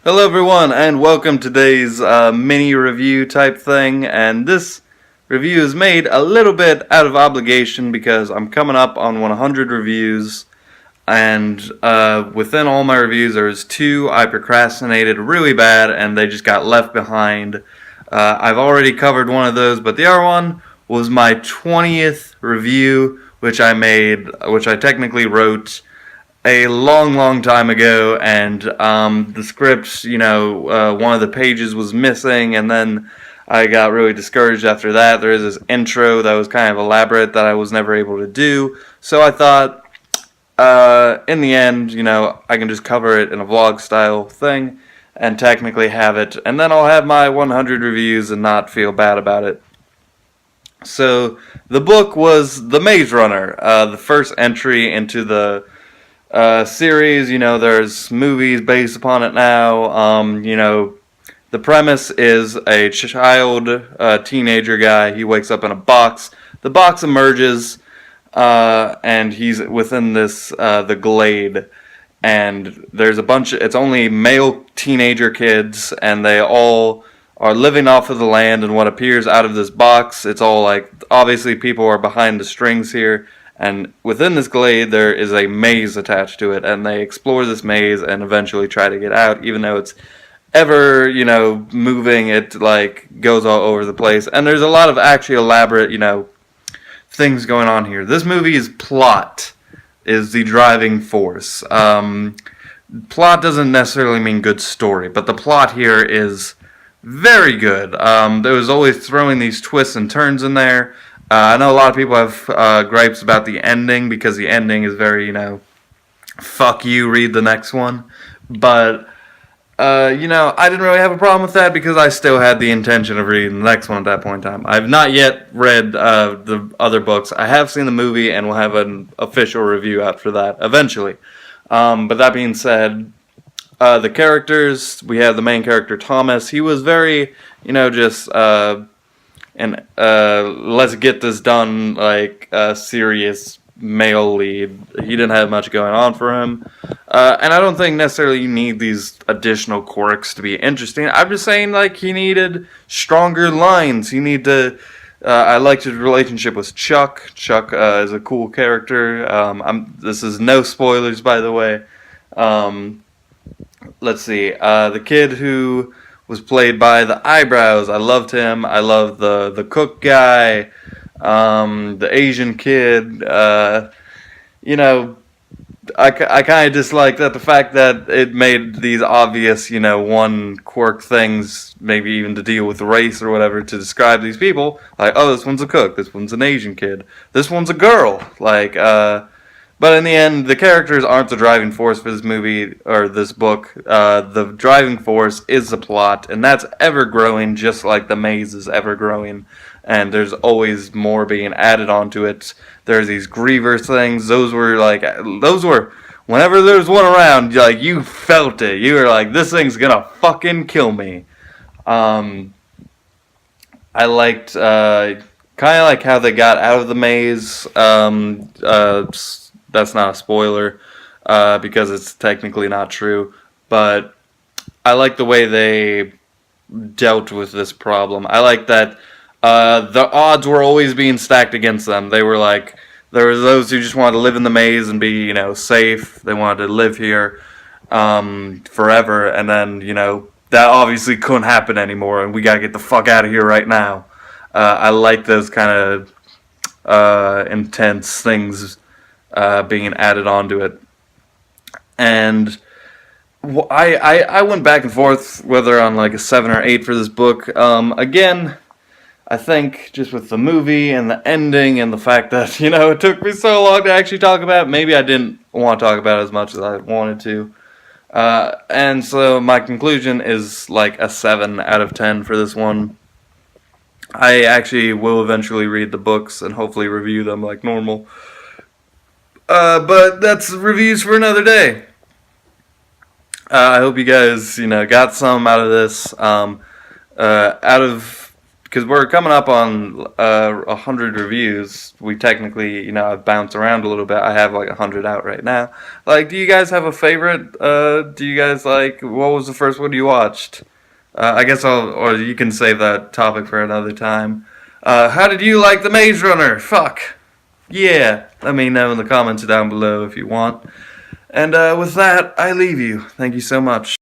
Hello everyone, and welcome to today's mini review type thing. And this review is made a little bit out of obligation because I'm coming up on 100 reviews, and within all my reviews there's two I procrastinated really bad and they just got left behind. I've already covered one of those, but the other one was my 20th review, which I technically wrote a long time ago, and the script, one of the pages was missing, and then I got really discouraged after that. There is this intro that was kind of elaborate that I was never able to do, so I thought, in the end, I can just cover it in a vlog style thing, and technically have it, and then I'll have my 100 reviews and not feel bad about it. So, the book was The Maze Runner, the first entry into the series. There's movies based upon it now. The premise is a teenager guy. He wakes up in a box. The box emerges, and he's within this, the glade. And there's it's only male teenager kids, and they all are living off of the land and what appears out of this box. It's all like, obviously people are behind the strings here. And within this glade, there is a maze attached to it, and they explore this maze and eventually try to get out, even though it's ever, moving. It, goes all over the place. And there's a lot of actually elaborate, things going on here. This movie's plot is the driving force. Plot doesn't necessarily mean good story, but the plot here is very good. There was always throwing these twists and turns in there. I know a lot of people have gripes about the ending because the ending is very, fuck you, read the next one. But, I didn't really have a problem with that because I still had the intention of reading the next one at that point in time. I've not yet read the other books. I have seen the movie and will have an official review after that eventually. But that being said, the characters, we have the main character, Thomas. He was very, just... and let's get this done, serious male lead. He didn't have much going on for him. And I don't think necessarily you need these additional quirks to be interesting. I'm just saying, he needed stronger lines. He needed to... I liked his relationship with Chuck. Chuck is a cool character. This is no spoilers, by the way. Let's see. The kid who was played by the Eyebrows. I loved him. I loved the cook guy, the Asian kid. I kind of disliked that the fact that it made these obvious, one quirk things, maybe even to deal with race or whatever, to describe these people. Like, oh, this one's a cook. This one's an Asian kid. This one's a girl. But in the end, the characters aren't the driving force for this movie, or this book. The driving force is the plot, and that's ever-growing, just like the maze is ever-growing. And there's always more being added onto it. There's these griever things. Those were, whenever there's one around, you felt it. You were like, this thing's gonna fucking kill me. I liked, kind of like how they got out of the maze. That's not a spoiler, because it's technically not true. But I like the way they dealt with this problem. I like that the odds were always being stacked against them. They were there were those who just wanted to live in the maze and be, safe. They wanted to live here forever. And then, that obviously couldn't happen anymore, and we gotta get the fuck out of here right now. I like those kind of intense things being added onto it. And I went back and forth whether on a 7 or 8 for this book. Again, I think just with the movie and the ending and the fact that, it took me so long to actually talk about it, maybe I didn't want to talk about it as much as I wanted to. And so my conclusion is a 7 out of 10 for this one. I actually will eventually read the books and hopefully review them like normal. But that's reviews for another day. I hope you guys, got some out of this. Out of because we're coming up on 100 reviews. We technically, I bounce around a little bit. I have like 100 out right now. Like, do you guys have a favorite? Do you guys like, what was the first one you watched? I guess or you can save that topic for another time. How did you like The Maze Runner? Fuck. Yeah, let me know in the comments down below if you want. And with that, I leave you. Thank you so much.